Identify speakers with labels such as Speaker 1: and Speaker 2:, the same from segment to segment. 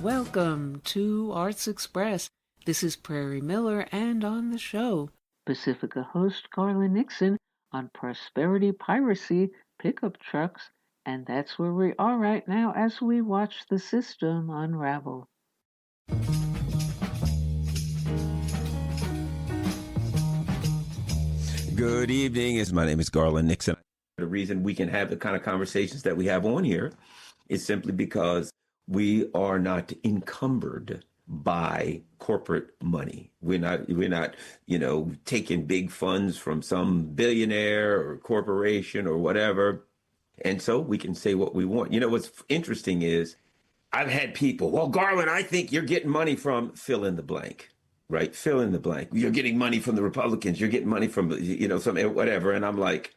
Speaker 1: welcome to Arts Express. This is Prairie Miller, and on the show, Pacifica host Garland Nixon on prosperity piracy, pickup trucks, and that's where we are right now as we watch the system unravel.
Speaker 2: Good evening. My name is Garland Nixon. The reason we can have the kind of conversations that we have on here is simply because we are not encumbered by corporate money. We're not, taking big funds from some billionaire or corporation or whatever. And so we can say what we want. You know, what's interesting is I've had people, well, Garland, I think you're getting money from fill in the blank. Right? Fill in the blank. You're getting money from the Republicans. You're getting money from, some whatever. And I'm like,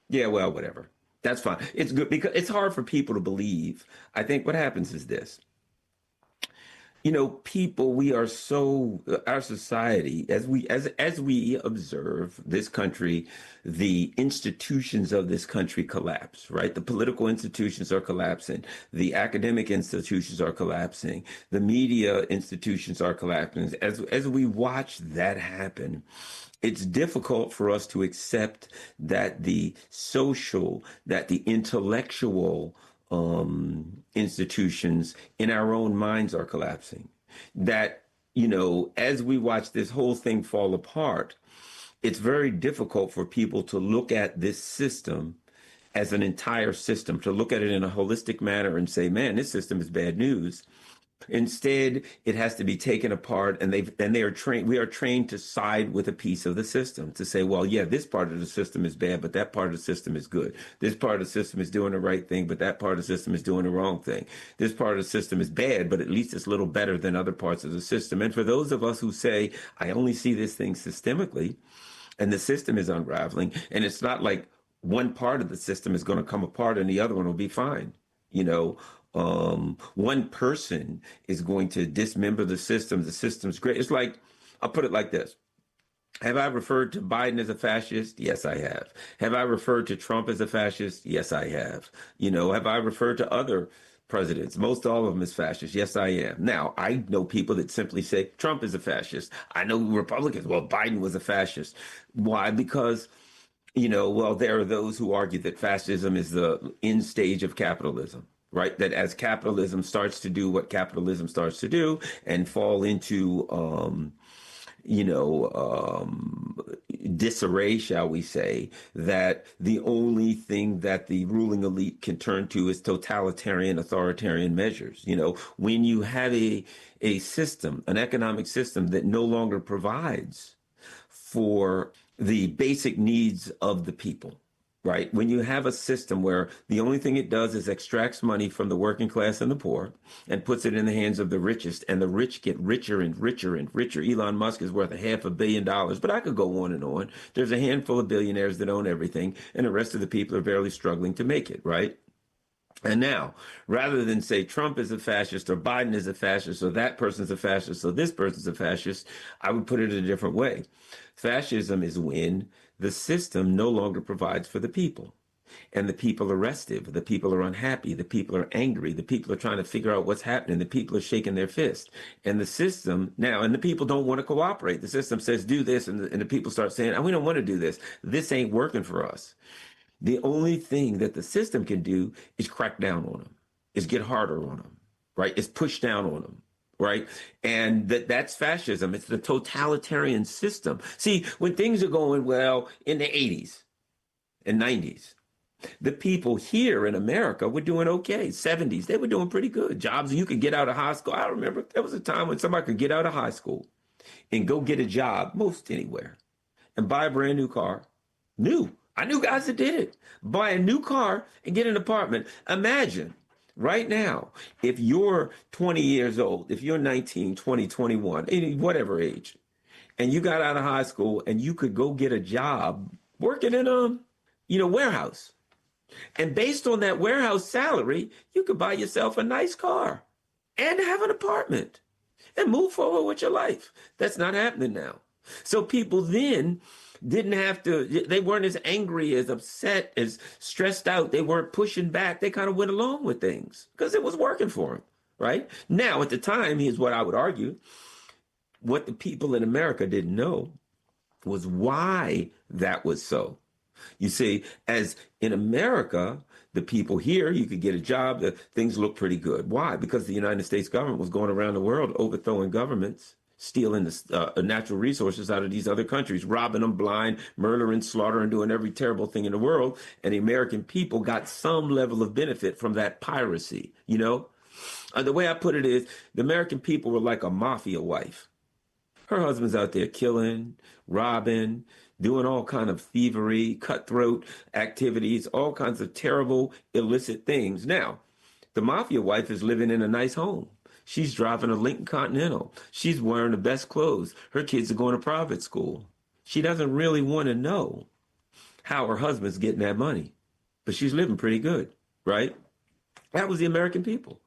Speaker 2: yeah, well, whatever. That's fine. It's good because it's hard for people to believe. I think what happens is this. People, we are so, our society, as we observe this country, the institutions of this country collapse, right? The political institutions are collapsing. The academic institutions are collapsing. The media institutions are collapsing. As we watch that happen, it's difficult for us to accept that the social, that the intellectual institutions in our own minds are collapsing. That, as we watch this whole thing fall apart, it's very difficult for people to look at this system as an entire system, to look at it in a holistic manner and say, man, this system is bad news. Instead, it has to be taken apart, and we are trained to side with a piece of the system, to say, well, yeah, this part of the system is bad, but that part of the system is good. This part of the system is doing the right thing, but that part of the system is doing the wrong thing. This part of the system is bad, but at least it's a little better than other parts of the system. And for those of us who say, I only see this thing systemically, and the system is unraveling, and it's not like one part of the system is going to come apart and the other one will be fine. One person is going to dismember the system. The system's great. It's like, I'll put it like this. Have I referred to Biden as a fascist? Yes, I have. Have I referred to Trump as a fascist? Yes, I have. Have I referred to other presidents? Most all of them as fascists. Yes, I am. Now, I know people that simply say Trump is a fascist. I know Republicans. Well, Biden was a fascist. Why? Because there are those who argue that fascism is the end stage of capitalism, right? That as capitalism starts to do what capitalism starts to do and fall into, disarray, shall we say, that the only thing that the ruling elite can turn to is totalitarian, authoritarian measures. When you have a system, an economic system that no longer provides for the basic needs of the people, right? When you have a system where the only thing it does is extracts money from the working class and the poor and puts it in the hands of the richest, and the rich get richer and richer and richer. Elon Musk is worth $500 million, but I could go on and on. There's a handful of billionaires that own everything, and the rest of the people are barely struggling to make it, right? And now, rather than say Trump is a fascist or Biden is a fascist or that person's a fascist or this person's a fascist, I would put it a different way. Fascism is when the system no longer provides for the people. And the people are restive. The people are unhappy. The people are angry. The people are trying to figure out what's happening. The people are shaking their fist. And the system now, and the people don't want to cooperate. The system says, do this. And the people start saying, we don't want to do this. This ain't working for us. The only thing that the system can do is crack down on them, is get harder on them, right? Is push down on them, right? And that's fascism. It's the totalitarian system. See, when things are going well in the 80s and 90s, the people here in America were doing okay. 70s, they were doing pretty good. Jobs, you could get out of high school. I remember there was a time when somebody could get out of high school and go get a job, most anywhere, and buy a brand new car. New. I knew guys that did it. Buy a new car and get an apartment. Imagine right now, if you're 20 years old, if you're 19, 20, 21, whatever age, and you got out of high school and you could go get a job working in a warehouse. And based on that warehouse salary, you could buy yourself a nice car and have an apartment and move forward with your life. That's not happening now. So people then didn't have to, they weren't as angry, as upset, as stressed out. They weren't pushing back. They kind of went along with things because it was working for them, right? Now, at the time, here's what I would argue. What the people in America didn't know was why that was so. You see, as in America, the people here, you could get a job, things look pretty good. Why? Because the United States government was going around the world overthrowing governments, stealing the natural resources out of these other countries, robbing them blind, murdering, slaughtering, doing every terrible thing in the world. And the American people got some level of benefit from that piracy, you know? The way I put it is the American people were like a mafia wife. Her husband's out there killing, robbing, doing all kind of thievery, cutthroat activities, all kinds of terrible, illicit things. Now, the mafia wife is living in a nice home. She's driving a Lincoln Continental. She's wearing the best clothes. Her kids are going to private school. She doesn't really want to know how her husband's getting that money, but she's living pretty good, right? That was the American people.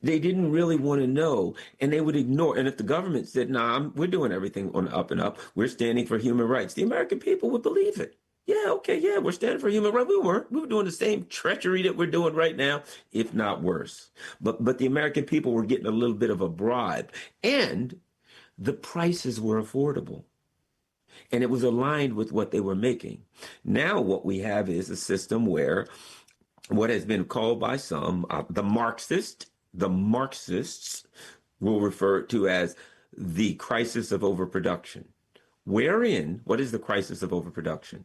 Speaker 2: They didn't really want to know, and they would ignore. And if the government said, nah, we're doing everything on the up and up, we're standing for human rights, the American people would believe it. Yeah, okay, yeah, we're standing for human rights. We weren't. We were doing the same treachery that we're doing right now, if not worse. But the American people were getting a little bit of a bribe, and the prices were affordable. And it was aligned with what they were making. Now what we have is a system where what has been called by some, the Marxists will refer to as the crisis of overproduction. Wherein, what is the crisis of overproduction?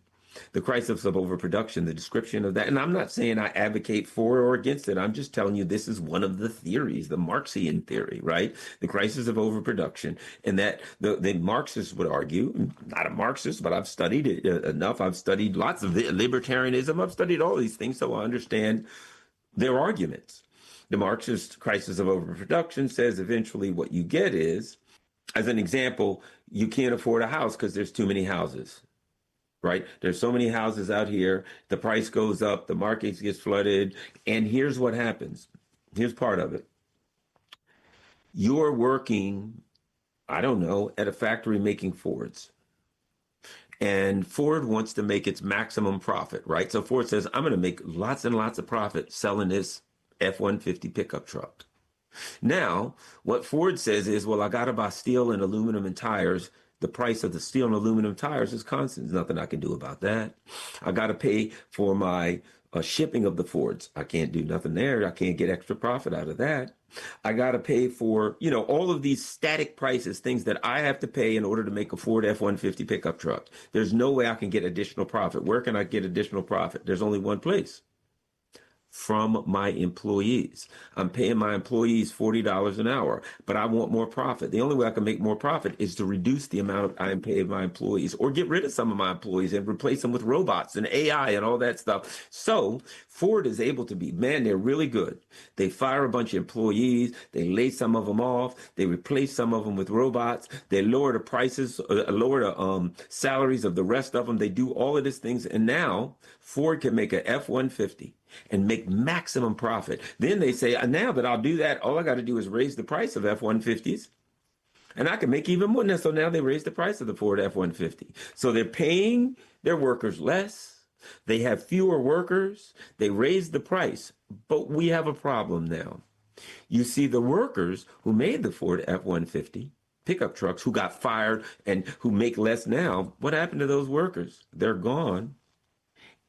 Speaker 2: The crisis of overproduction, the description of that, and I'm not saying I advocate for or against it. I'm just telling you this is one of the theories, the Marxian theory, right? The crisis of overproduction, and that the Marxists would argue, not a Marxist, but I've studied it enough. I've studied lots of libertarianism. I've studied all these things, so I understand their arguments. The Marxist crisis of overproduction says eventually what you get is, as an example, you can't afford a house because there's too many houses. Right? There's so many houses out here. The price goes up. The market gets flooded. And here's what happens. Here's part of it. You're working, I don't know, at a factory making Fords. And Ford wants to make its maximum profit, right? So Ford says, I'm going to make lots and lots of profit selling this F-150 pickup truck. Now, what Ford says is, well, I got to buy steel and aluminum and tires. The price of the steel and aluminum tires is constant. There's nothing I can do about that. I got to pay for my shipping of the Fords. I can't do nothing there. I can't get extra profit out of that. I got to pay for, all of these static prices, things that I have to pay in order to make a Ford F-150 pickup truck. There's no way I can get additional profit. Where can I get additional profit? There's only one place. From my employees. I'm paying my employees $40 an hour, but I want more profit. The only way I can make more profit is to reduce the amount I'm paying my employees or get rid of some of my employees and replace them with robots and AI and all that stuff. So Ford is able to be, man, they're really good. They fire a bunch of employees. They lay some of them off. They replace some of them with robots. They lower the prices, lower the salaries of the rest of them. They do all of these things. And now Ford can make an F-150 and make maximum profit. Then they say, now that I'll do that, all I got to do is raise the price of F-150s. And I can make even more. Now, so now they raise the price of the Ford F-150. So they're paying their workers less. They have fewer workers. They raise the price. But we have a problem now. You see, the workers who made the Ford F-150 pickup trucks, who got fired and who make less now, what happened to those workers? They're gone.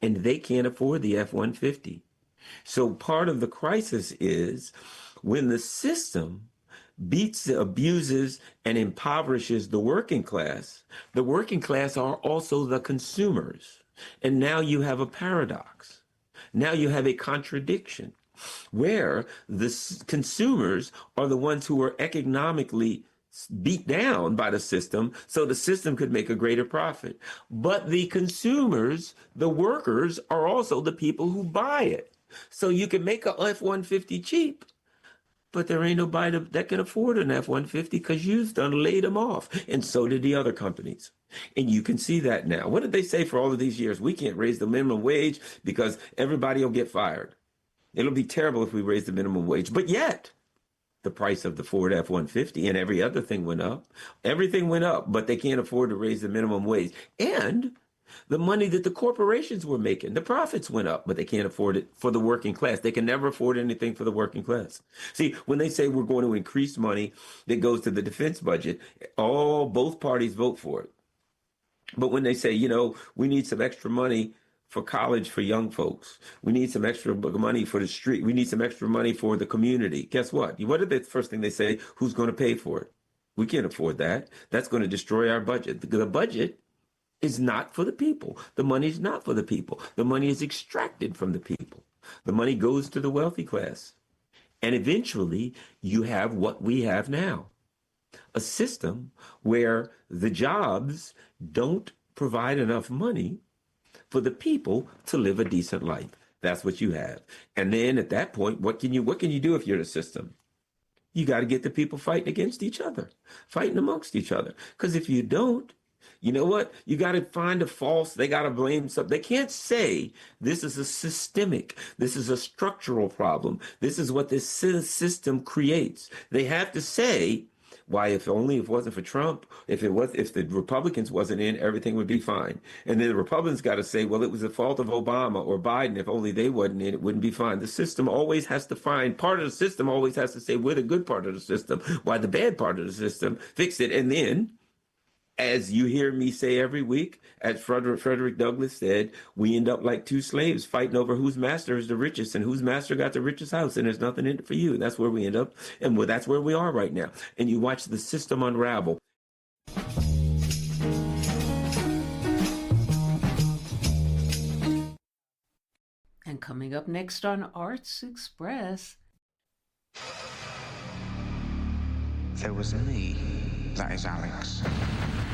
Speaker 2: And they can't afford the F-150. So part of the crisis is when the system beats, abuses, and impoverishes the working class are also the consumers. And now you have a paradox. Now you have a contradiction where the consumers are the ones who are economically beat down by the system, so the system could make a greater profit. But the consumers, the workers, are also the people who buy it. So you can make a F-150 cheap, but there ain't nobody that can afford an F-150 because you've done laid them off. And so did the other companies. And you can see that now. What did they say for all of these years? We can't raise the minimum wage because everybody will get fired. It'll be terrible if we raise the minimum wage. But yet, the price of the Ford F-150 and every other thing went up. Everything went up, but they can't afford to raise the minimum wage. And The money that the corporations were making, the profits went up, but they can't afford it for the working class. They can never afford anything for the working class. See, when they say we're going to increase money that goes to the defense budget, both parties vote for it. But when they say, we need some extra money for college for young folks, we need some extra money for the street, we need some extra money for the community. Guess what? What are the first thing they say? Who's going to pay for it? We can't afford that. That's going to destroy our budget. The budget is not for the people. The money is not for the people. The money is extracted from the people. The money goes to the wealthy class. And eventually, you have what we have now. A system where the jobs don't provide enough money for the people to live a decent life. That's what you have. And then at that point, what can you do if you're the system? You got to get the people fighting against each other, fighting amongst each other. Because if you don't, you know what? You got to find they got to blame something. They can't say this is a systemic, this is a structural problem. This is what this system creates. They have to say, why, if it wasn't for Trump, if the Republicans wasn't in, everything would be fine. And then the Republicans got to say, well, it was the fault of Obama or Biden. If only they wasn't in, it wouldn't be fine. The system always has to part of the system always has to say, we're the good part of the system, why the bad part of the system, fix it. And then, as you hear me say every week, as Frederick Douglass said, we end up like two slaves fighting over whose master is the richest and whose master got the richest house, and there's nothing in it for you. That's where we end up, and that's where we are right now. And you watch the system unravel.
Speaker 1: And coming up next on Arts Express.
Speaker 3: There was me, that is Alex,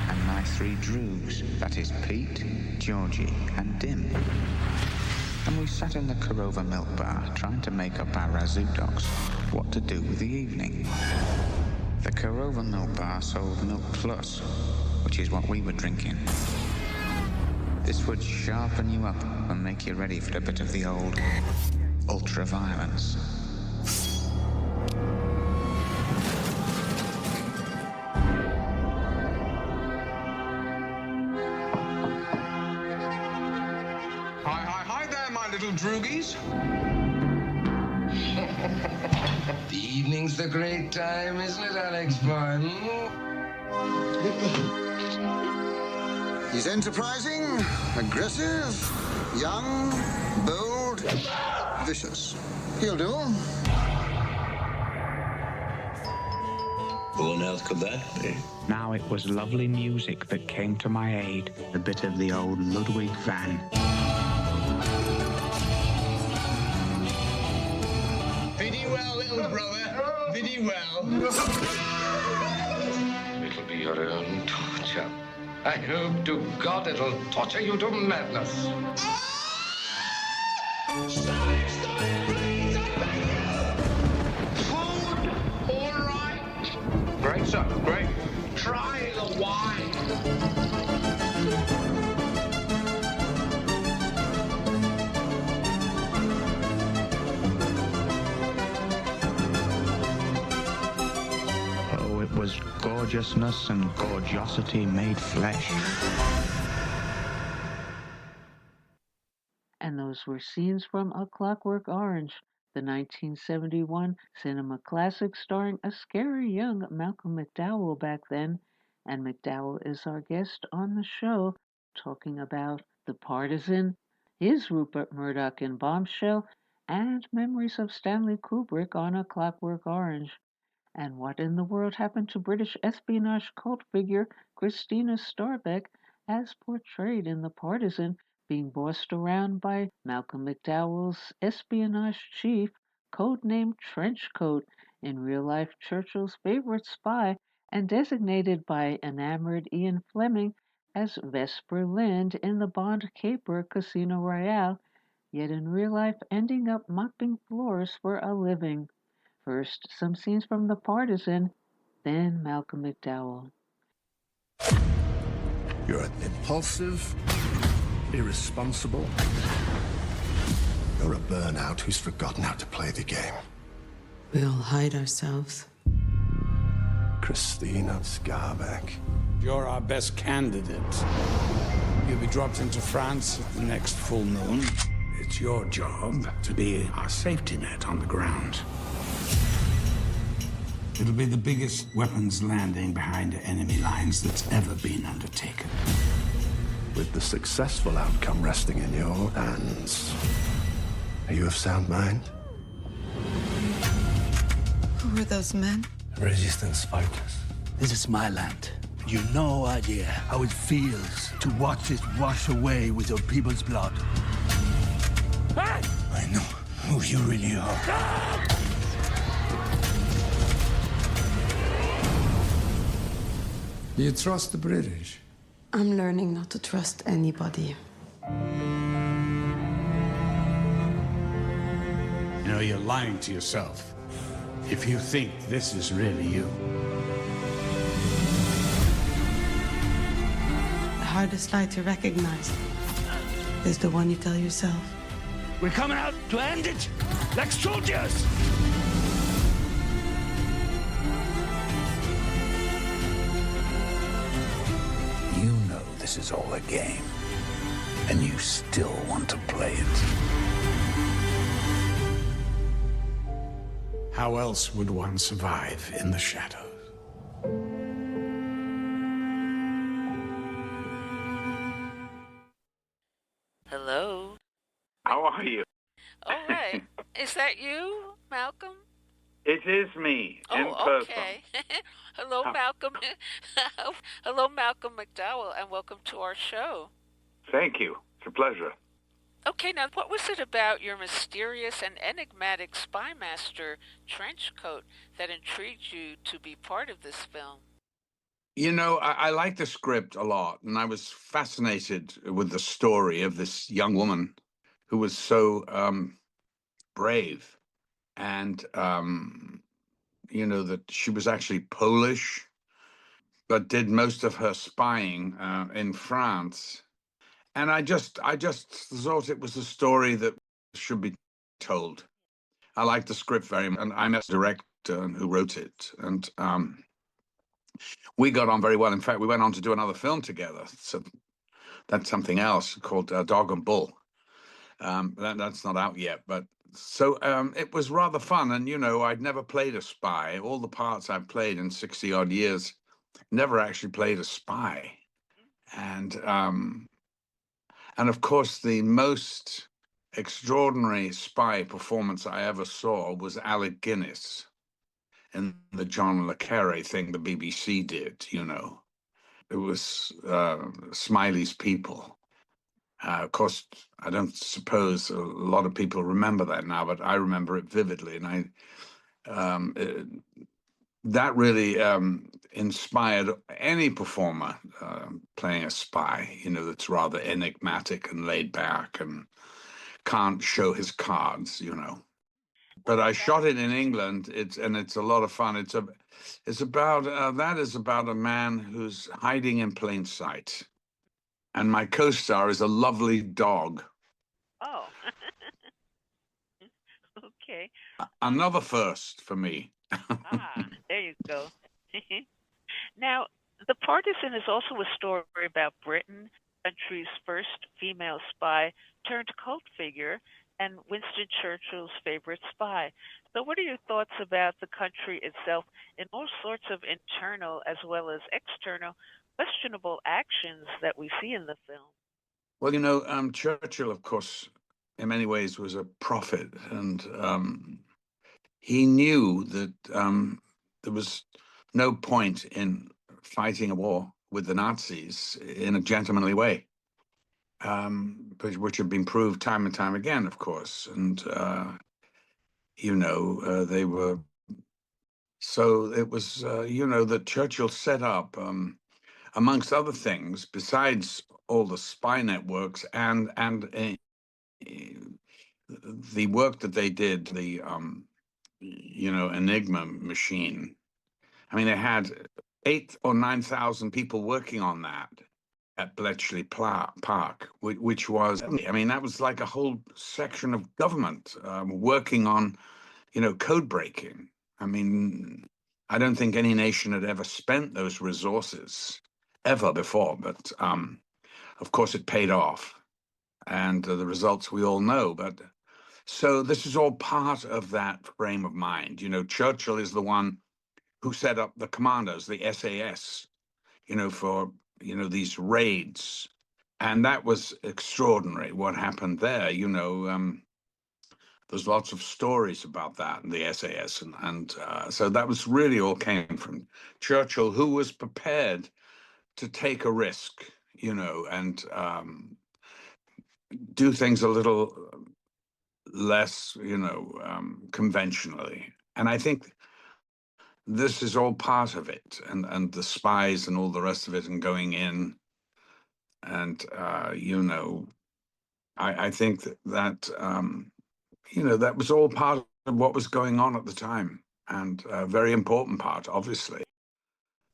Speaker 3: and my three droogs, that is Pete, Georgie, and Dim. And we sat in the Korova milk bar trying to make up our razoo-docs what to do with the evening. The Korova milk bar sold Milk Plus, which is what we were drinking. This would sharpen you up and make you ready for a bit of the old ultra-violence.
Speaker 4: Hi there, my little droogies. The evening's the great time, isn't it, Alex boy?
Speaker 5: He's enterprising, aggressive, young, bold, vicious. He'll do.
Speaker 6: Who on earth could that be?
Speaker 3: Now it was lovely music that came to my aid, a bit of the old Ludwig van.
Speaker 4: Biddy well, little brother. Biddy well. It'll be your own torture. I hope to God it'll torture you to madness. Stop it, please, I beg you! Food, all right. Great, sir, great. Try the wine.
Speaker 3: Oh, it was gorgeousness and gorgeosity made flesh.
Speaker 1: And those were scenes from A Clockwork Orange, the 1971 cinema classic starring a scary young Malcolm McDowell back then. And McDowell is our guest on the show, talking about The Partisan, his Rupert Murdoch in Bombshell, and memories of Stanley Kubrick on A Clockwork Orange. And what in the world happened to British espionage cult figure Christina Starbeck as portrayed in The Partisan, being bossed around by Malcolm McDowell's espionage chief, codenamed Trenchcoat, in real life Churchill's favorite spy, and designated by enamored Ian Fleming as Vesper Lind in the Bond caper Casino Royale, yet in real life ending up mopping floors for a living. First, some scenes from The Partisan, then Malcolm McDowell.
Speaker 7: You're impulsive, irresponsible. You're a burnout who's forgotten how to play the game.
Speaker 8: We all hide ourselves.
Speaker 7: Christina Scarbeck.
Speaker 6: You're our best candidate. You'll be dropped into France at the next full moon. It's your job to be our safety net on the ground. It'll be the biggest weapons landing behind enemy lines that's ever been undertaken.
Speaker 7: With the successful outcome resting in your hands, are you of sound mind?
Speaker 8: Who were those men?
Speaker 7: Resistance fighters.
Speaker 9: This is my land. You no idea how it feels to watch it wash away with your people's blood. I know who you really are.
Speaker 6: You trust the British?
Speaker 8: I'm learning not to trust anybody.
Speaker 6: You know, you're lying to yourself if you think this is really you.
Speaker 8: The hardest lie to recognize is the one you tell yourself.
Speaker 9: We're coming out to end it like soldiers. You know this is all a game, and you still want to play it.
Speaker 6: How else would one survive in the shadows?
Speaker 1: Hello.
Speaker 10: How are you?
Speaker 1: All right. Is that you, Malcolm?
Speaker 10: It is me, in person.
Speaker 1: Okay. Hello, Malcolm. Hello, Malcolm McDowell, and welcome to our show.
Speaker 10: Thank you. It's a pleasure.
Speaker 1: Okay, now, what was it about your mysterious and enigmatic spy master trench coat that intrigued you to be part of this film?
Speaker 10: You know, I like the script a lot, and I was fascinated with the story of this young woman who was so brave. And, you know, that she was actually Polish, but did most of her spying in France. And I just thought it was a story that should be told. I liked the script very much, and I met the director who wrote it. And we got on very well. In fact, we went on to do another film together. So that's something else called Dog and Bull. That's not out yet, but so it was rather fun. And, you know, I'd never played a spy. All the parts I've played in 60 odd years, never actually played a spy. And of course, the most extraordinary spy performance I ever saw was Alec Guinness in the John le Carré thing the BBC did, you know. It was Smiley's People. Of course, I don't suppose a lot of people remember that now, but I remember it vividly. And that really inspired any performer playing a spy, you know, that's rather enigmatic and laid back and can't show his cards, you know. But I shot it in England. It's a lot of fun. It's about a man who's hiding in plain sight. And my co-star is a lovely dog.
Speaker 1: Oh. Okay.
Speaker 10: Another first for me.
Speaker 1: There you go. Now, The Partisan is also a story about Britain, country's first female spy turned cult figure, and Winston Churchill's favorite spy. So what are your thoughts about the country itself in all sorts of internal as well as external questionable actions that we see in the film?
Speaker 10: Well, you know, Churchill, of course, in many ways was a prophet, and he knew that there was no point in fighting a war with the Nazis in a gentlemanly way, which had been proved time and time again, of course. And, you know, they were... So it was, you know, that Churchill set up, amongst other things, besides all the spy networks and the work that they did, the, you know, Enigma machine. I mean, they had 8,000 or 9,000 people working on that at Bletchley Park, which was, I mean, that was like a whole section of government working on, you know, code breaking. I mean, I don't think any nation had ever spent those resources ever before. But of course, it paid off, and the results we all know. But so this is all part of that frame of mind. Churchill is the one who set up the commandos, the SAS, for these raids, and that was extraordinary. What happened there, there's lots of stories about that in the SAS, and so that was really all came from Churchill, who was prepared to take a risk, and do things a little less, conventionally. And I think this is all part of it, and the spies and all the rest of it, and going in, and I think that that was all part of what was going on at the time, and a very important part, obviously.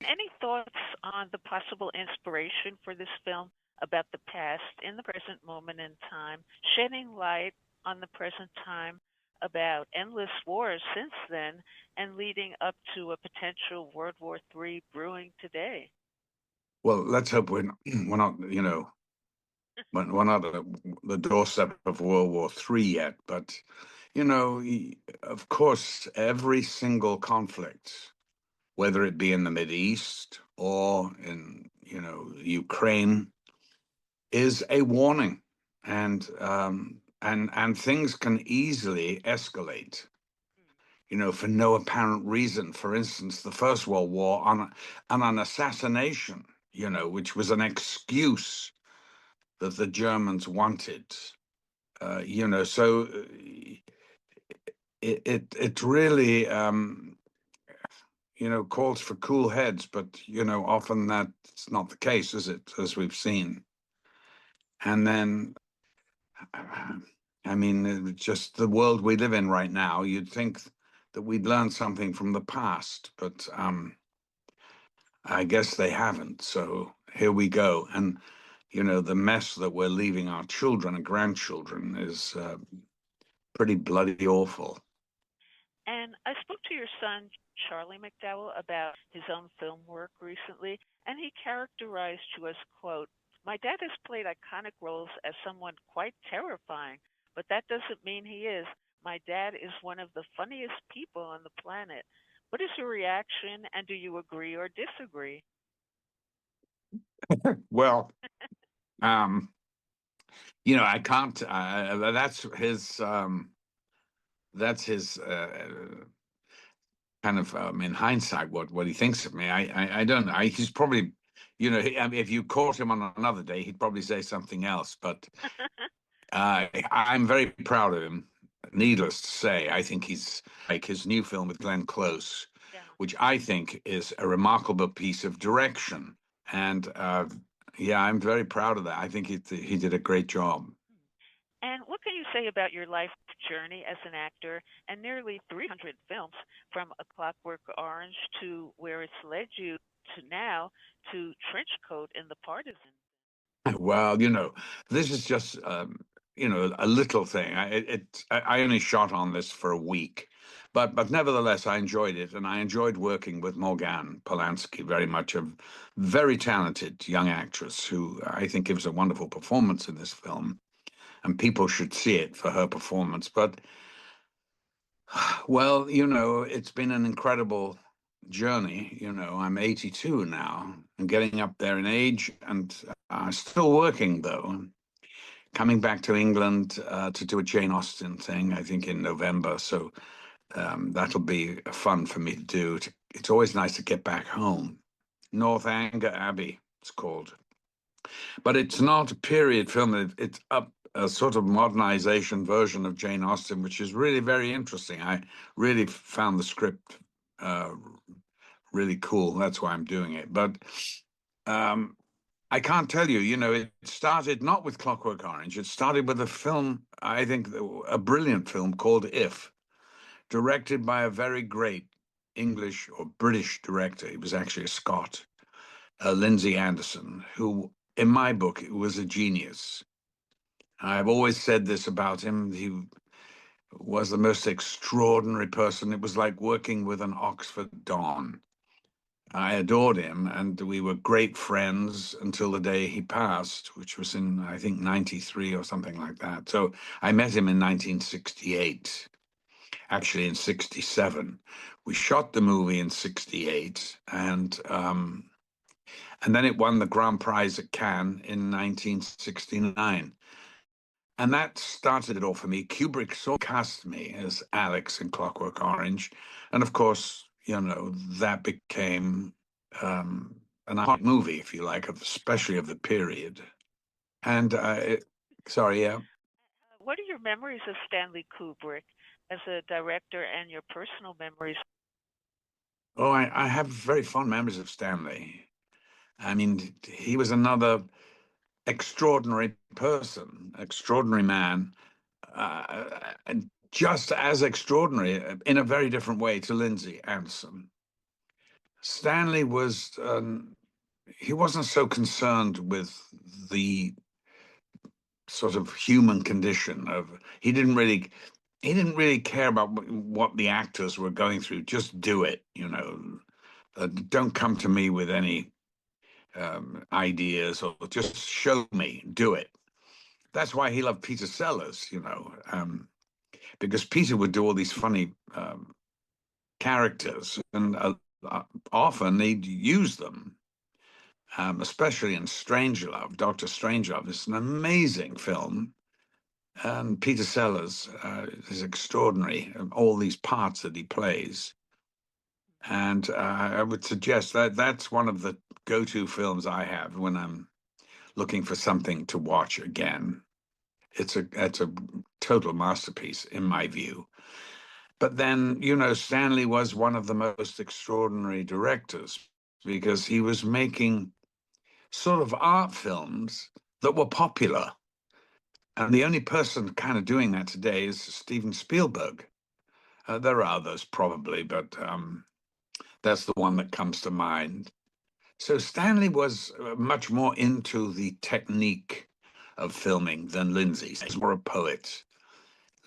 Speaker 11: Any thoughts on the possible inspiration for this film about the past in the present moment in time, shedding light on the present time about endless wars since then, and leading up to a potential World War III brewing today?
Speaker 10: Well, let's hope we're not, we're not at the doorstep of World War III yet. But, of course, every single conflict, whether it be in the Mideast or in, Ukraine, is a warning, and things can easily escalate, for no apparent reason. For instance, the First World War on an assassination, which was an excuse that the Germans wanted, so it really, calls for cool heads, but, often that's not the case, is it, as we've seen? And then, I mean, just the world we live in right now, you'd think that we'd learn something from the past, but I guess they haven't. So here we go. And, the mess that we're leaving our children and grandchildren is pretty bloody awful.
Speaker 11: And I spoke to your son, Charlie McDowell, about his own film work recently, and he characterized you as, quote, "My dad has played iconic roles as someone quite terrifying, but that doesn't mean he is. My dad is one of the funniest people on the planet." What is your reaction, and do you agree or disagree?
Speaker 10: Well, I can't. That's his kind of, in hindsight, what he thinks of me. I don't know. He's probably, I mean, if you caught him on another day, he'd probably say something else. But I'm very proud of him. Needless to say, I think he's like his new film with Glenn Close, which I think is a remarkable piece of direction. And I'm very proud of that. I think he did a great job.
Speaker 11: And what can you say about your life journey as an actor and nearly 300 films, from A Clockwork Orange to where it's led you to now to Trenchcoat in The Partisan?
Speaker 10: Well, this is just a little thing. I only shot on this for a week, but nevertheless, I enjoyed it, and I enjoyed working with Morgane Polanski very much, a very talented young actress who I think gives a wonderful performance in this film, and people should see it for her performance. But, well, it's been an incredible journey. I'm 82 now and getting up there in age, and still working, though. Coming back to England to do a Jane Austen thing, I think in November. So that'll be fun for me to do. It's always nice to get back home. Northanger Abbey, it's called. But it's not a period film. It's a sort of modernization version of Jane Austen, which is really very interesting. I really found the script really cool. That's why I'm doing it. But I can't tell you, it started not with Clockwork Orange. It started with a film, I think, a brilliant film called If, directed by a very great English or British director. He was actually a Scot, Lindsay Anderson, who, in my book, was a genius. I've always said this about him. He was the most extraordinary person. It was like working with an Oxford Don. I adored him, and we were great friends until the day he passed, which was in, I think, 93 or something like that. So I met him in 1968, actually in 67. We shot the movie in 68, and then it won the Grand Prize at Cannes in 1969. And that started it all for me. Kubrick cast me as Alex in Clockwork Orange. And of course, that became an art movie, if you like, especially of the period. And sorry, yeah.
Speaker 11: What are your memories of Stanley Kubrick as a director and your personal memories?
Speaker 10: Oh, I have very fond memories of Stanley. I mean, he was another extraordinary person, extraordinary man, and just as extraordinary in a very different way to Lindsay Anderson. Stanley he wasn't so concerned with the sort of human condition he didn't really care about what the actors were going through. Just do it, don't come to me with any ideas, or just show me, do it. That's why he loved Peter Sellers, because Peter would do all these funny characters, and often they'd use them, especially in Strangelove. Dr. Strangelove is an amazing film, and Peter Sellers is extraordinary, all these parts that he plays. And I would suggest that that's one of the go-to films I have when I'm looking for something to watch again. It's a total masterpiece in my view. But then, Stanley was one of the most extraordinary directors because he was making sort of art films that were popular. And the only person kind of doing that today is Steven Spielberg. There are others probably, but that's the one that comes to mind. So Stanley was much more into the technique of filming than Lindsay. He's more a poet.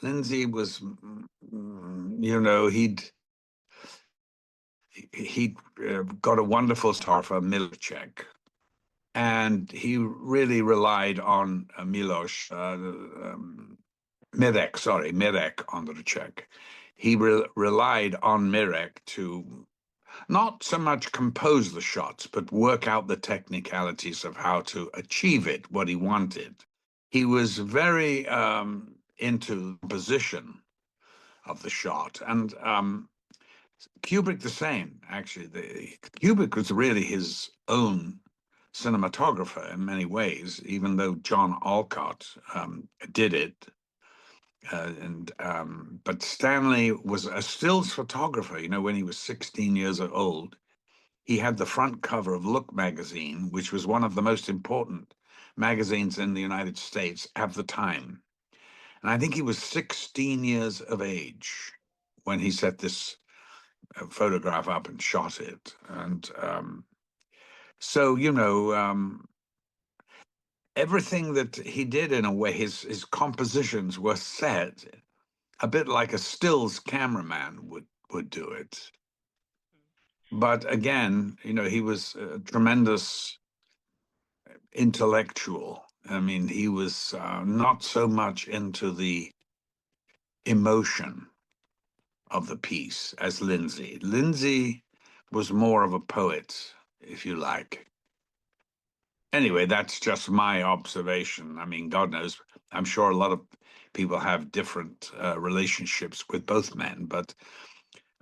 Speaker 10: Lindsay was, he'd got a wonderful star for Milocek, and he really relied on Miloš, Mirek Ondřejček. He relied on Mirek to not so much compose the shots, but work out the technicalities of how to achieve it, what he wanted. He was very into the position of the shot. And Kubrick the same, actually. Kubrick was really his own cinematographer in many ways, even though John Alcott did it. But Stanley was a stills photographer, when he was 16 years old. He had the front cover of Look magazine, which was one of the most important magazines in the United States at the time. And I think he was 16 years of age when he set this photograph up and shot it. And so, everything that he did, in a way, his compositions were set a bit like a stills cameraman would do it. But again, he was a tremendous intellectual. I mean, he was not so much into the emotion of the piece as Lindsay. Lindsay was more of a poet, if you like. Anyway, that's just my observation. I mean, God knows, I'm sure a lot of people have different relationships with both men, but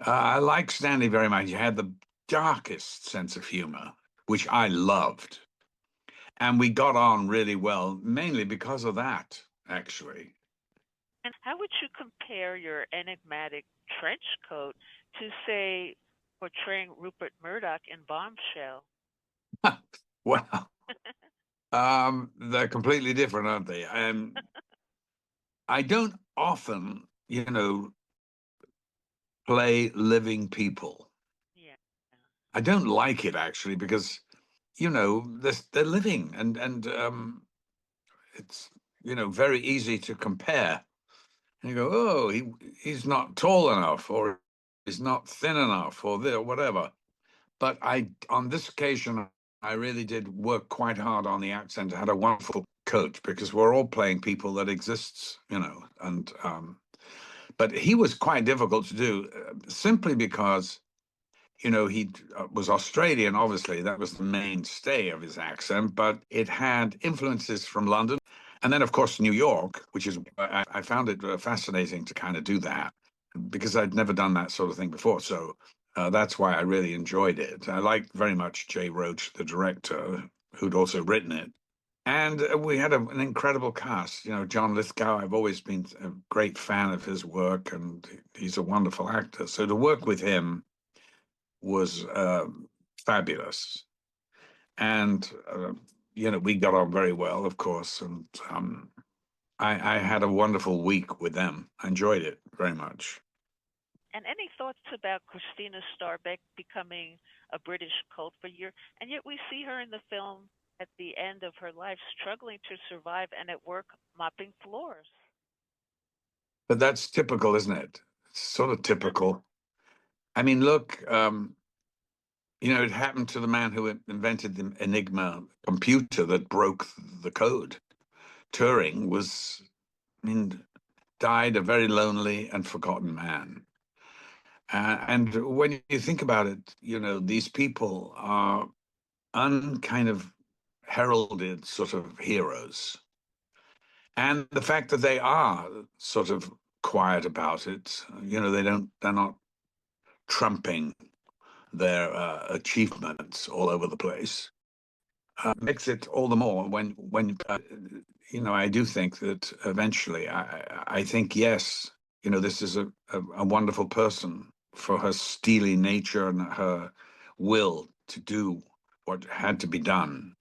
Speaker 10: I like Stanley very much. He had the darkest sense of humor, which I loved. And we got on really well, mainly because of that, actually.
Speaker 11: And how would you compare your enigmatic trench coat to, say, portraying Rupert Murdoch in Bombshell?
Speaker 10: Well, they're completely different, aren't they? And I don't often, play living people.
Speaker 11: Yeah.
Speaker 10: I don't like it, actually, because, they're living, and it's, very easy to compare. And you go, oh, he's not tall enough, or he's not thin enough, or whatever. But on this occasion, I really did work quite hard on the accent. I had a wonderful coach because we're all playing people that exists, and but he was quite difficult to do simply because, he was Australian, obviously. That was the mainstay of his accent, but it had influences from London. And then, of course, New York, which is, I found it fascinating to kind of do that because I'd never done that sort of thing before. So that's why I really enjoyed it. I liked very much Jay Roach, the director, who'd also written it. And we had an incredible cast. John Lithgow, I've always been a great fan of his work, and he's a wonderful actor. So to work with him was fabulous. And, we got on very well, of course. And I had a wonderful week with them. I enjoyed it very much.
Speaker 11: And any thoughts about Christina Starbeck becoming a British cult figure? And yet we see her in the film at the end of her life struggling to survive and at work mopping floors.
Speaker 10: But that's typical, isn't it? It's sort of typical. I mean, look, it happened to the man who invented the Enigma computer that broke the code. Turing died a very lonely and forgotten man. And when you think about it, these people are unkind of heralded sort of heroes. And the fact that they are sort of quiet about it, they're not trumping their achievements all over the place, makes it all the more when I do think that eventually, I think, yes, this is a wonderful person for her steely nature and her will to do what had to be done.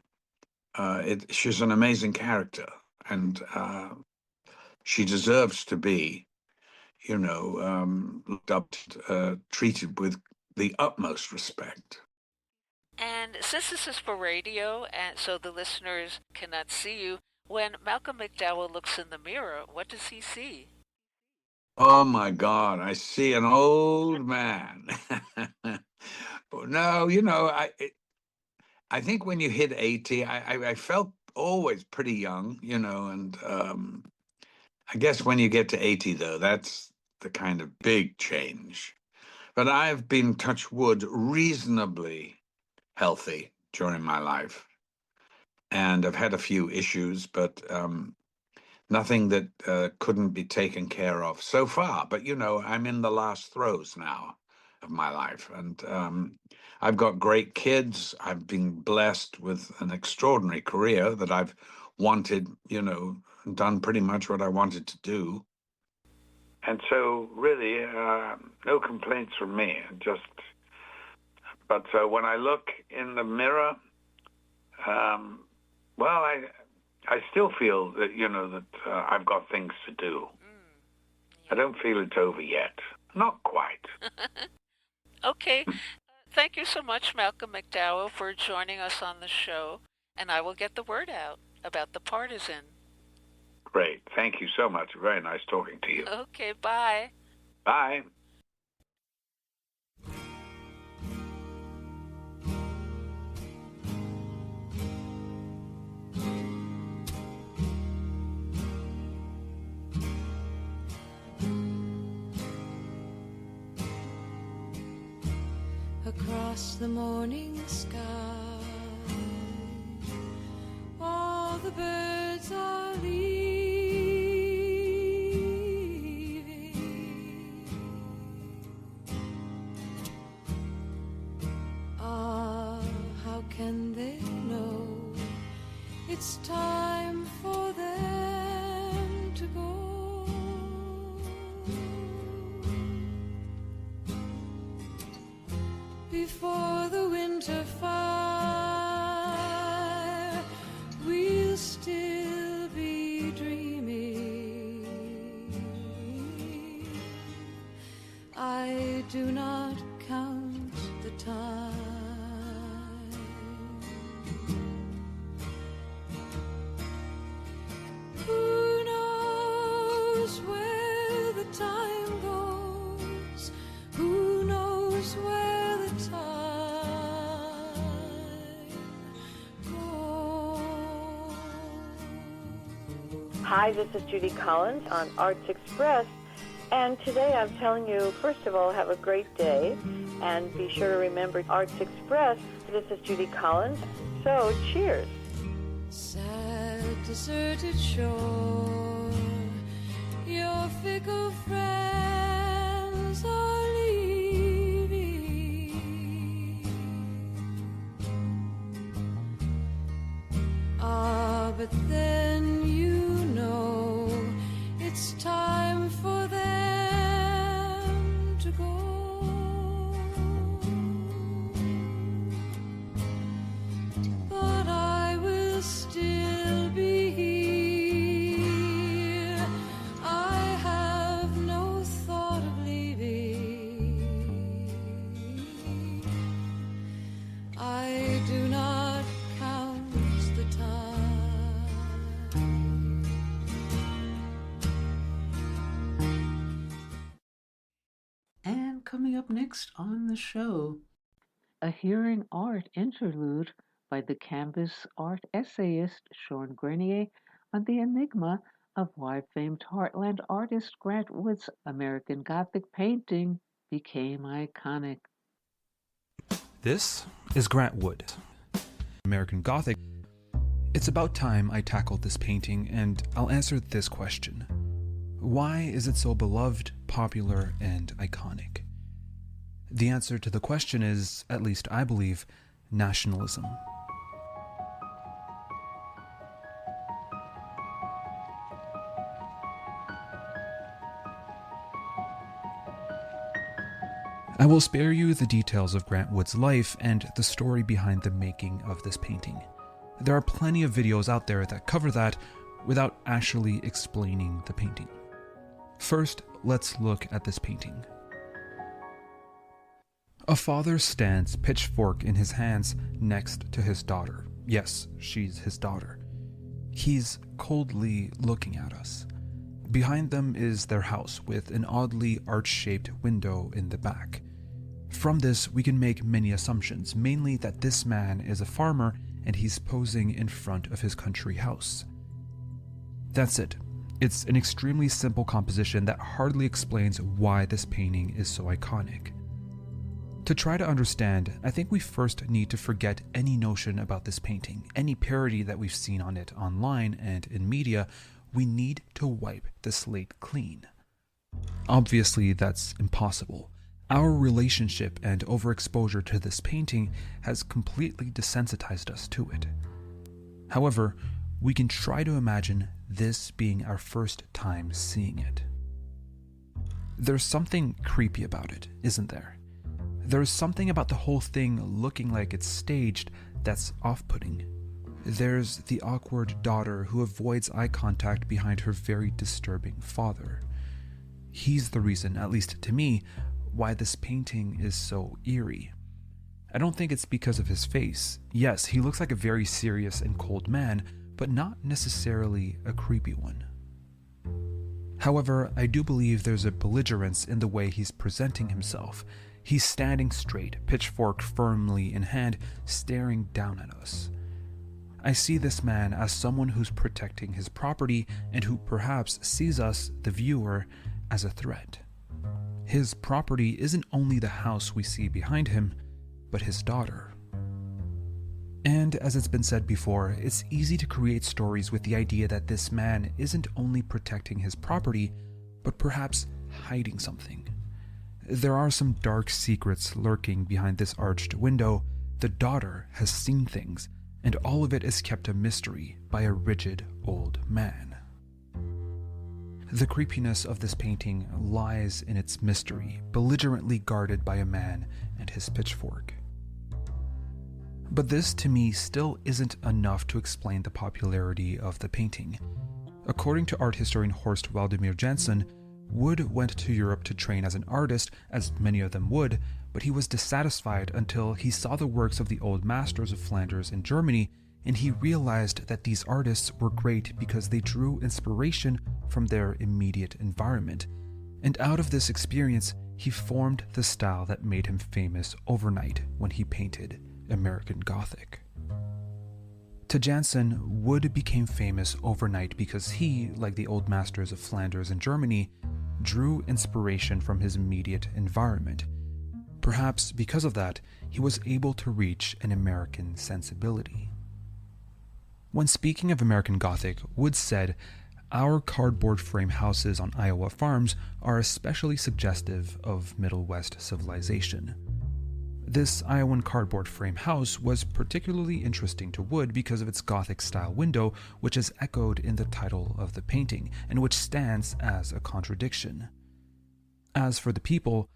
Speaker 10: She's an amazing character, and she deserves to be, looked up, treated with the utmost respect.
Speaker 11: And since this is for radio, and so the listeners cannot see you, when Malcolm McDowell looks in the mirror, what does he see?
Speaker 10: Oh my God, I see an old man. No, I think when you hit 80, I felt always pretty young, and I guess when you get to 80, though, that's the kind of big change. But I've been, touch wood, reasonably healthy during my life. And I've had a few issues, but nothing that couldn't be taken care of so far. But, I'm in the last throes now of my life. And I've got great kids. I've been blessed with an extraordinary career that I've wanted, done pretty much what I wanted to do. And so really, no complaints from me. But when I look in the mirror, well, I still feel that, that I've got things to do. Yeah. I don't feel it's over yet. Not quite.
Speaker 11: Okay. Thank you so much, Malcolm McDowell, for joining us on the show. And I will get the word out about the Partisan.
Speaker 10: Great. Thank you so much. Very nice talking to you.
Speaker 11: Okay, bye.
Speaker 10: Bye.
Speaker 12: Across the morning sky, all the birds are leaving. Ah, how can they know it's time for them to go? Before the winter fire, we'll still be dreaming. I do not count the time. Who knows where the time goes? Who knows where the time
Speaker 13: Hi, this is Judy Collins on Arts Express, and today I'm telling you, first of all, have a great day, and be sure to remember Arts Express. This is Judy Collins, so cheers.
Speaker 12: Sad, deserted shore, your fickle friends are leaving. Ah, but then you know it's time for them to go. But I will still be here. I have no thought of leaving. I do not count the time.
Speaker 1: And coming up next on the show, a hearing art interlude by the canvas art essayist Sean Grenier on the enigma of why famed Heartland artist Grant Wood's American Gothic painting became iconic.
Speaker 14: This is Grant Wood, American Gothic. It's about time I tackled this painting, and I'll answer this question. Why is it so beloved, popular, and iconic? The answer to the question is, at least I believe, nationalism. I will spare you the details of Grant Wood's life and the story behind the making of this painting. There are plenty of videos out there that cover that without actually explaining the painting. First, let's look at this painting. A father stands, pitchfork in his hands, next to his daughter. Yes, she's his daughter. He's coldly looking at us. Behind them is their house with an oddly arch-shaped window in the back. From this, we can make many assumptions, mainly that this man is a farmer and he's posing in front of his country house. That's it. It's an extremely simple composition that hardly explains why this painting is so iconic. To try to understand, I think we first need to forget any notion about this painting, any parody that we've seen on it online and in media. We need to wipe the slate clean. Obviously, that's impossible. Our relationship and overexposure to this painting has completely desensitized us to it. However, we can try to imagine this being our first time seeing it. There's something creepy about it, isn't there? There's something about the whole thing looking like it's staged that's off-putting. There's the awkward daughter who avoids eye contact behind her very disturbing father. He's the reason, at least to me, why this painting is so eerie. I don't think it's because of his face. Yes, he looks like a very serious and cold man, but not necessarily a creepy one. However, I do believe there's a belligerence in the way he's presenting himself. He's standing straight, pitchfork firmly in hand, staring down at us. I see this man as someone who's protecting his property and who perhaps sees us, the viewer, as a threat. His property isn't only the house we see behind him, but his daughter. And as it's been said before, it's easy to create stories with the idea that this man isn't only protecting his property, but perhaps hiding something. There are some dark secrets lurking behind this arched window. The daughter has seen things, and all of it is kept a mystery by a rigid old man. The creepiness of this painting lies in its mystery, belligerently guarded by a man and his pitchfork. But this, to me, still isn't enough to explain the popularity of the painting. According to art historian Horst Waldemar Jansen, Wood went to Europe to train as an artist, as many of them would, but he was dissatisfied until he saw the works of the old masters of Flanders in Germany, and he realized that these artists were great because they drew inspiration from their immediate environment. And out of this experience, he formed the style that made him famous overnight when he painted American Gothic. To Jansen, Wood became famous overnight because he, like the old masters of Flanders and Germany, drew inspiration from his immediate environment. Perhaps because of that, he was able to reach an American sensibility. When speaking of American Gothic, Wood said, "Our cardboard frame houses on Iowa farms are especially suggestive of Middle West civilization." This Iowan cardboard frame house was particularly interesting to Wood because of its Gothic-style window, which is echoed in the title of the painting, and which stands as a contradiction. As for the people,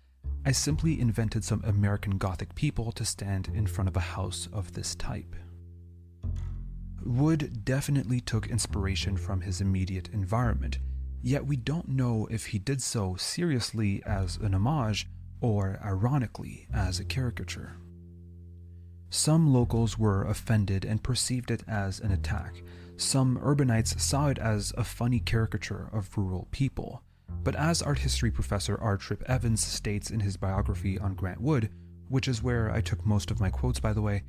Speaker 14: I simply invented some American Gothic people to stand in front of a house of this type. Wood definitely took inspiration from his immediate environment, yet we don't know if he did so seriously as an homage or ironically as a caricature. Some locals were offended and perceived it as an attack. Some urbanites saw it as a funny caricature of rural people. But as art history professor R. Tripp Evans states in his biography on Grant Wood, which is where I took most of my quotes by the way,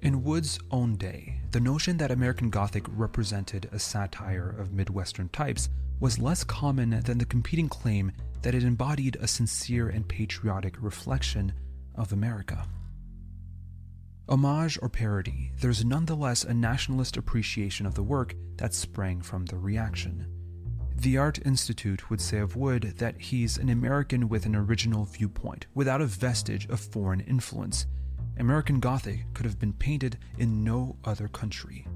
Speaker 14: in Wood's own day, the notion that American Gothic represented a satire of Midwestern types was less common than the competing claim that it embodied a sincere and patriotic reflection of America. Homage or parody, there's nonetheless a nationalist appreciation of the work that sprang from the reaction. The Art Institute would say of Wood that he's an American with an original viewpoint, without a vestige of foreign influence. American Gothic could have been painted in no other country.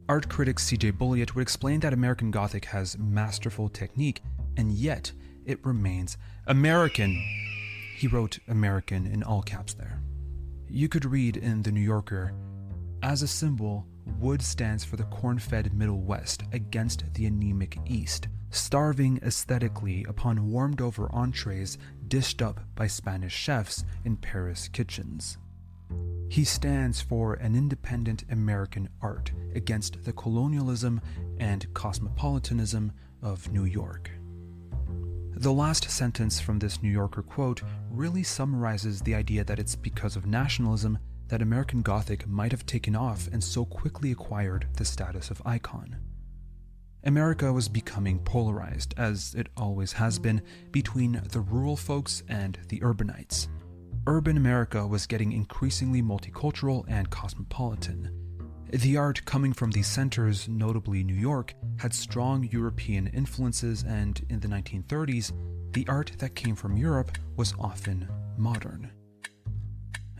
Speaker 14: Art critic C.J. Bulliett would explain that American Gothic has masterful technique, and yet it remains American. He wrote American in all caps there. You could read in The New Yorker, "As a symbol, Wood stands for the corn-fed Middle West against the anemic East, starving aesthetically upon warmed-over entrees dished up by Spanish chefs in Paris kitchens. He stands for an independent American art against the colonialism and cosmopolitanism of New York." The last sentence from this New Yorker quote really summarizes the idea that it's because of nationalism that American Gothic might have taken off and so quickly acquired the status of icon. America was becoming polarized, as it always has been, between the rural folks and the urbanites. Urban America was getting increasingly multicultural and cosmopolitan. The art coming from these centers, notably New York, had strong European influences, and in the 1930s, the art that came from Europe was often modern.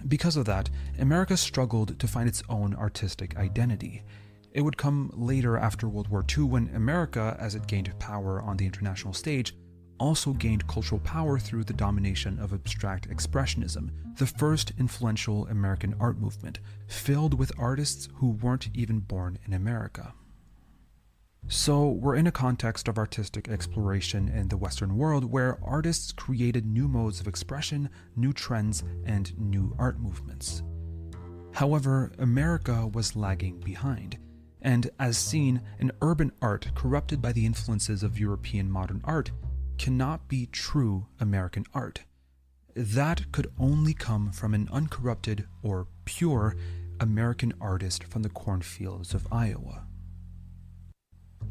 Speaker 14: Because of that, America struggled to find its own artistic identity. It would come later after World War II when America, as it gained power on the international stage, also gained cultural power through the domination of abstract expressionism, the first influential American art movement, filled with artists who weren't even born in America. So we're in a context of artistic exploration in the Western world where artists created new modes of expression, new trends, and new art movements. However, America was lagging behind, and as seen, an urban art corrupted by the influences of European modern art cannot be true American art. That could only come from an uncorrupted or pure American artist from the cornfields of Iowa.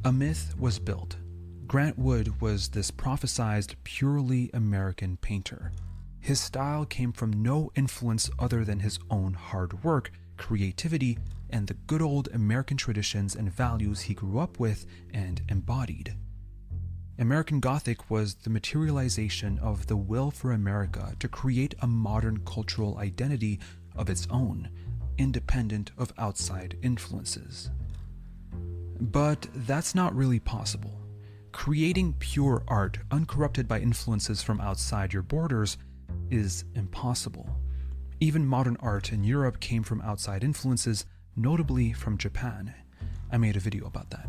Speaker 14: A myth was built. Grant Wood was this prophesized purely American painter. His style came from no influence other than his own hard work, creativity, and the good old American traditions and values he grew up with and embodied. American Gothic was the materialization of the will for America to create a modern cultural identity of its own, independent of outside influences. But that's not really possible. Creating pure art uncorrupted by influences from outside your borders is impossible. Even modern art in Europe came from outside influences, notably from Japan. I made a video about that.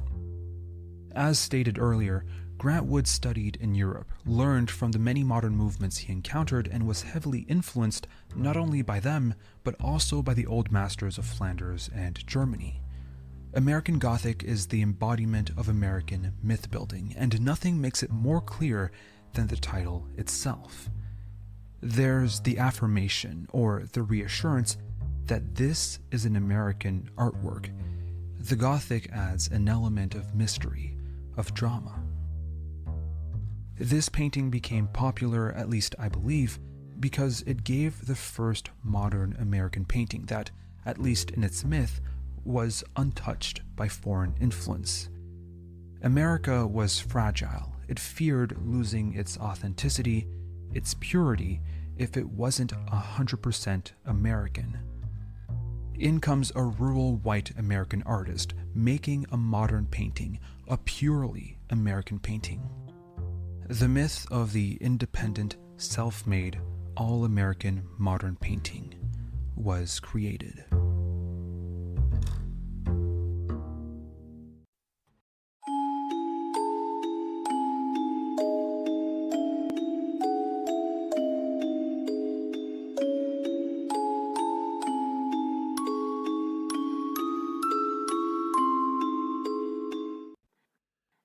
Speaker 14: As stated earlier, Grant Wood studied in Europe, learned from the many modern movements he encountered, and was heavily influenced not only by them, but also by the old masters of Flanders and Germany. American Gothic is the embodiment of American myth-building, and nothing makes it more clear than the title itself. There's the affirmation, or the reassurance, that this is an American artwork. The Gothic adds an element of mystery, of drama. This painting became popular, at least I believe, because it gave the first modern American painting that, at least in its myth, was untouched by foreign influence. America was fragile. It feared losing its authenticity, its purity, if it wasn't 100% American. In comes a rural white American artist making a modern painting, a purely American painting. The myth of the independent, self-made, all-American modern painting was created.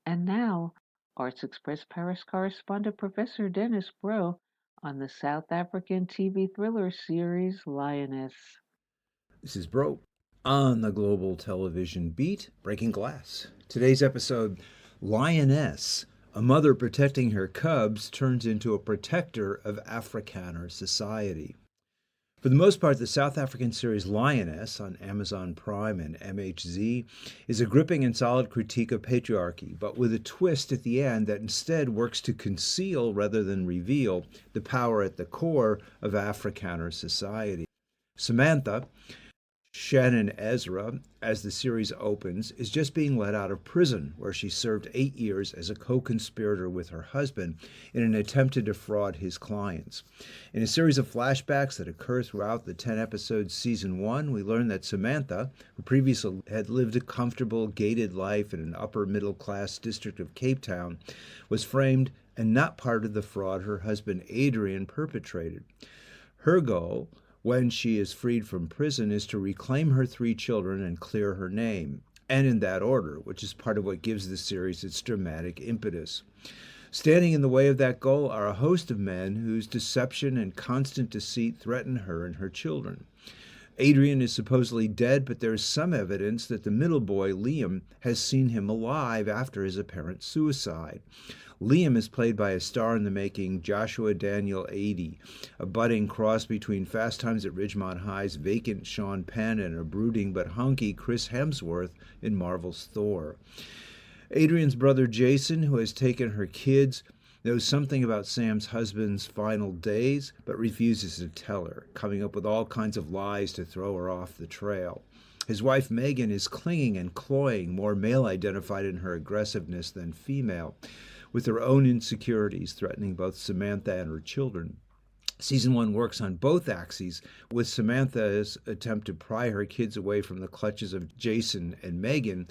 Speaker 1: And now, Arts Express Paris correspondent Professor Dennis Broe on the South African TV thriller series Lioness.
Speaker 15: This is Broe on the Global Television Beat, Breaking Glass. Today's episode, Lioness, a mother protecting her cubs turns into a protector of Afrikaner society. For the most part, the South African series Lioness on Amazon Prime and MHZ is a gripping and solid critique of patriarchy, but with a twist at the end that instead works to conceal rather than reveal the power at the core of Afrikaner society. Samantha, Shannon Ezra, as the series opens, is just being let out of prison, where she served 8 years as a co-conspirator with her husband in an attempt to defraud his clients. In a series of flashbacks that occur throughout the 10-episode season 1, we learn that Samantha, who previously had lived a comfortable, gated life in an upper-middle-class district of Cape Town, was framed and not part of the fraud her husband Adrian perpetrated. Her goal, when she is freed from prison, is to reclaim her 3 children and clear her name, and in that order, which is part of what gives the series its dramatic impetus. Standing in the way of that goal are a host of men whose deception and constant deceit threaten her and her children. Adrian is supposedly dead, but there is some evidence that the middle boy, Liam, has seen him alive after his apparent suicide. Liam is played by a star-in-the-making Joshua Daniel Adey, a budding cross between Fast Times at Ridgemont High's vacant Sean Penn and a brooding but hunky Chris Hemsworth in Marvel's Thor. Adrian's brother Jason, who has taken her kids, knows something about Sam's husband's final days, but refuses to tell her, coming up with all kinds of lies to throw her off the trail. His wife Megan is clinging and cloying, more male-identified in her aggressiveness than female, with her own insecurities threatening both Samantha and her children. Season 1 works on both axes, with Samantha's attempt to pry her kids away from the clutches of Jason and Megan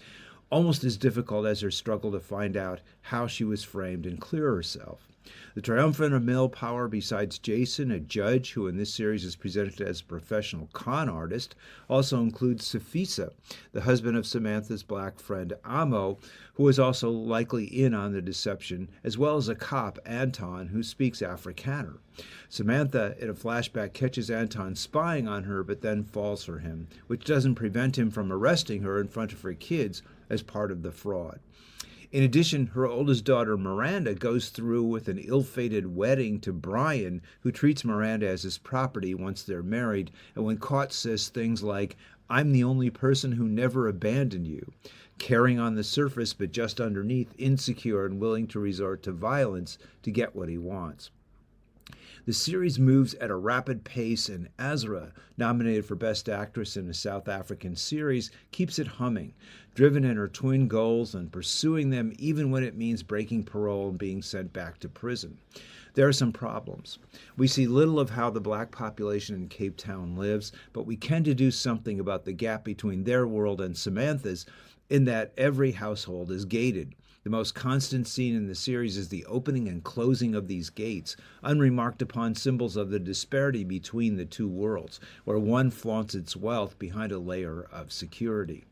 Speaker 15: almost as difficult as her struggle to find out how she was framed and clear herself. The triumphant of male power besides Jason, a judge who in this series is presented as a professional con artist, also includes Safisa, the husband of Samantha's black friend Amo, who is also likely in on the deception, as well as a cop, Anton, who speaks Afrikaner. Samantha, in a flashback, catches Anton spying on her but then falls for him, which doesn't prevent him from arresting her in front of her kids as part of the fraud. In addition, her oldest daughter, Miranda, goes through with an ill-fated wedding to Brian, who treats Miranda as his property once they're married, and when caught says things like, "I'm the only person who never abandoned you," caring on the surface but just underneath, insecure and willing to resort to violence to get what he wants. The series moves at a rapid pace, and Azra, nominated for Best Actress in a South African series, keeps it humming, driven in her twin goals and pursuing them even when it means breaking parole and being sent back to prison. There are some problems. We see little of how the black population in Cape Town lives, but we can deduce something about the gap between their world and Samantha's, in that every household is gated. The most constant scene in the series is the opening and closing of these gates, unremarked upon symbols of the disparity between the two worlds, where one flaunts its wealth behind a layer of security.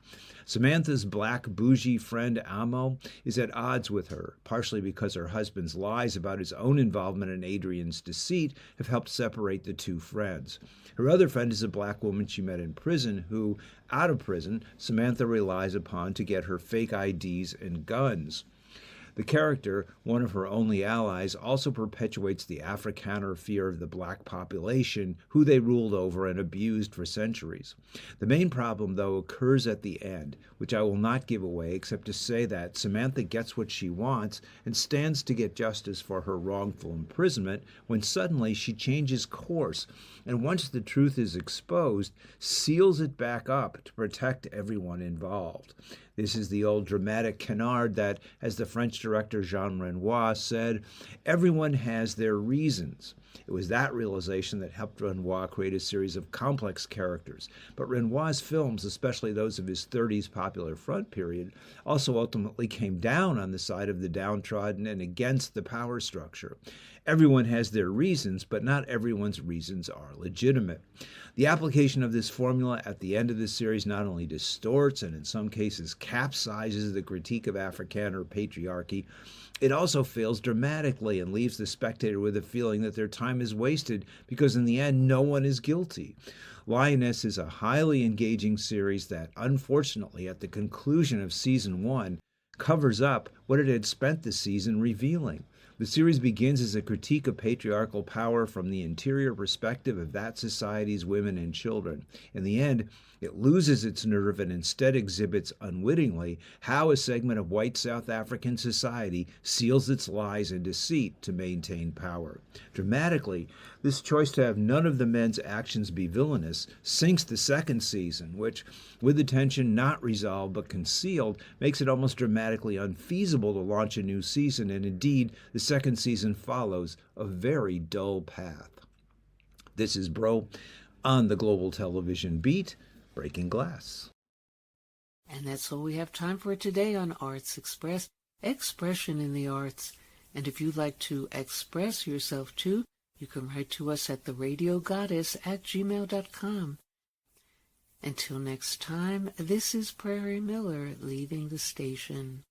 Speaker 15: Samantha's black bougie friend Amo is at odds with her, partially because her husband's lies about his own involvement in Adrian's deceit have helped separate the two friends. Her other friend is a black woman she met in prison who, out of prison, Samantha relies upon to get her fake IDs and guns. The character, one of her only allies, also perpetuates the Afrikaner fear of the black population, who they ruled over and abused for centuries. The main problem, though, occurs at the end, which I will not give away except to say that Samantha gets what she wants and stands to get justice for her wrongful imprisonment when suddenly she changes course and, once the truth is exposed, seals it back up to protect everyone involved. This is the old dramatic canard that, as the French director Jean Renoir said, everyone has their reasons. It was that realization that helped Renoir create a series of complex characters. But Renoir's films, especially those of his 30s popular front period, also ultimately came down on the side of the downtrodden and against the power structure. Everyone has their reasons, but not everyone's reasons are legitimate. The application of this formula at the end of the series not only distorts and in some cases capsizes the critique of Afrikaner patriarchy, it also fails dramatically and leaves the spectator with a feeling that their time is wasted because in the end no one is guilty. Lioness is a highly engaging series that, unfortunately, at the conclusion of season 1, covers up what it had spent the season revealing. The series begins as a critique of patriarchal power from the interior perspective of that society's women and children. In the end, it loses its nerve and instead exhibits unwittingly how a segment of white South African society seals its lies and deceit to maintain power. Dramatically, this choice to have none of the men's actions be villainous sinks the second season, which, with the tension not resolved but concealed, makes it almost dramatically unfeasible to launch a new season, and indeed, the second season follows a very dull path. This is Broe on the Global Television Beat, Breaking Glass.
Speaker 1: And that's all we have time for today on Arts Express, expression in the arts. And if you'd like to express yourself too, you can write to us at theradiogoddess@gmail.com. Until next time, this is Prairie Miller leaving the station.